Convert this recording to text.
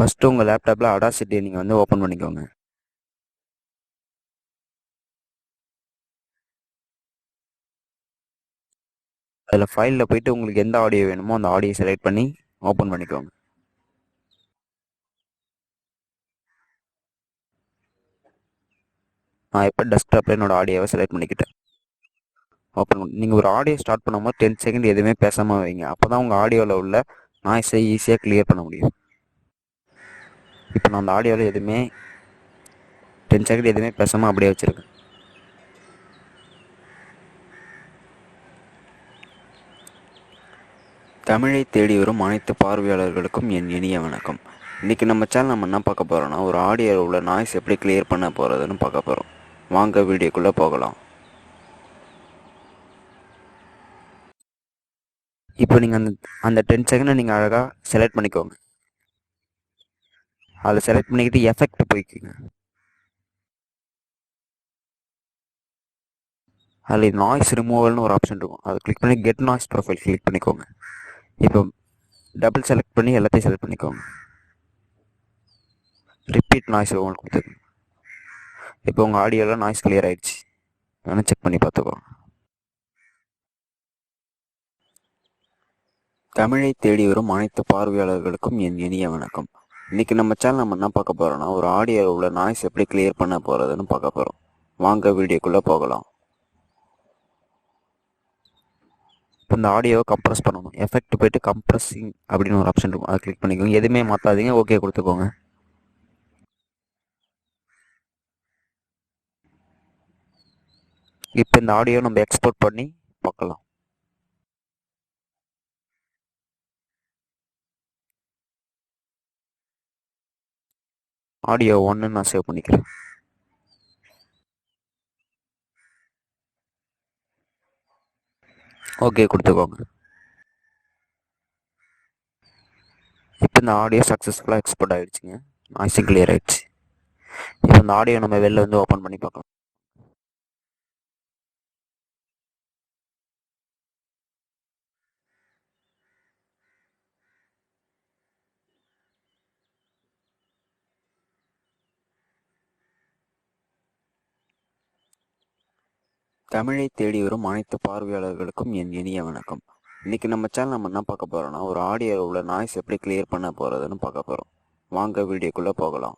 First உங்கள் லேப்டாப்பில் அடாசிட்டியை நீங்கள் வந்து ஓப்பன் பண்ணிக்கோங்க. அதில் ஃபைலில் போயிட்டு உங்களுக்கு எந்த ஆடியோ வேணுமோ அந்த ஆடியோ செலக்ட் பண்ணி ஓப்பன் பண்ணிக்கோங்க. நான் இப்போ டெஸ்க்டாப்பில் என்னோடய ஆடியோவை செலக்ட் பண்ணிக்கிட்டேன். ஓப்பன் பண்ணி நீங்கள் ஒரு ஆடியோ ஸ்டார்ட் பண்ணும்போது 10 செகண்ட் எதுவுமே பேசாமல் வைங்க. அப்போ தான் உங்கள் ஆடியோவில் உள்ள நாய்ஸை ஈஸியாக கிளியர் பண்ண முடியும். இப்போ நான் அந்த ஆடியோவில் எதுவுமே 10 செகண்ட் எதுவுமே பேசாமல் அப்படியே வச்சுருக்கேன். தமிழை தேடி வரும் அனைத்து பார்வையாளர்களுக்கும் என் இனிய வணக்கம். இன்றைக்கி நம்ம சேனல் நம்ம என்ன பார்க்க போகிறோன்னா, ஒரு ஆடியோவில் உள்ள நாய்ஸ் எப்படி கிளியர் பண்ண போகிறதுன்னு பார்க்க போகிறோம். வாங்க வீடியோக்குள்ளே போகலாம். இப்போ நீங்கள் அந்த 10 செகண்டை நீங்கள் அழகாக செலக்ட் பண்ணிக்கோங்க. அதில் செலக்ட் பண்ணிக்கிட்டு எஃபெக்ட் போய்க்குங்க. அதில் நாய்ஸ் ரிமூவல்னு ஒரு ஆப்ஷன் இருக்கும். அதை கிளிக் பண்ணி கெட் நாய்ஸ் ப்ரொஃபைல் கிளிக் பண்ணிக்கோங்க. இப்போ டபுள் செலக்ட் பண்ணி எல்லாத்தையும் செலக்ட் பண்ணிக்கோங்க. ரிப்பீட் நாய்ஸ் உங்களுக்கு கொடுத்துருங்க. இப்போ உங்கள் ஆடியோவில் நாய்ஸ் கிளியர் ஆகிடுச்சு. வேணால் செக் பண்ணி பார்த்துக்கோங்க. தமிழை தேடி வரும் அனைத்து பார்வையாளர்களுக்கும் என் இனிய வணக்கம். இன்றைக்கி நம்ம சேனல் நம்ம என்ன பார்க்க போகிறோன்னா, ஒரு ஆடியோவில் உள்ள நாய்ஸ் எப்படி கிளியர் பண்ண போகிறதுன்னு பார்க்க போகிறோம். வாங்க வீடியோக்குள்ளே போகலாம். இப்போ இந்த ஆடியோவை கம்ப்ரஸ் பண்ணணும். எஃபெக்ட் போய்ட்டு கம்ப்ரஸிங் அப்படின்னு ஒரு ஆப்ஷன் இருக்கும். அதை கிளிக் பண்ணிக்கோங்க. எதுவுமே மாற்றாதீங்க, ஓகே கொடுத்துக்கோங்க. இப்போ இந்த ஆடியோ நம்ம எக்ஸ்போர்ட் பண்ணி பார்க்கலாம். ஆடியோ 1 நான் சேவ் பண்ணிக்கிறேன். ஓகே கொடுத்துக்கோங்க. இப்போ இந்த ஆடியோ சக்ஸஸ்ஃபுல்லாக எக்ஸ்போர்ட் ஆகிடுச்சுங்க. நாய்ஸும் கிளியர் ஆகிடுச்சு. இப்போ இந்த ஆடியோ நம்ம வெளில வந்து ஓப்பன் பண்ணி பார்க்கலாம். தமிழை தேடி வரும் அனைத்து பார்வையாளர்களுக்கும் என் இனிய வணக்கம். இன்றைக்கி நம்ம சேனல் நம்ம என்ன பார்க்க போகிறோன்னா, ஒரு ஆடியோவில் உள்ள நாய்ஸ் எப்படி கிளியர் பண்ண போகிறதுன்னு பார்க்க போகிறோம். வாங்க வீடியோக்குள்ளே போகலாம்.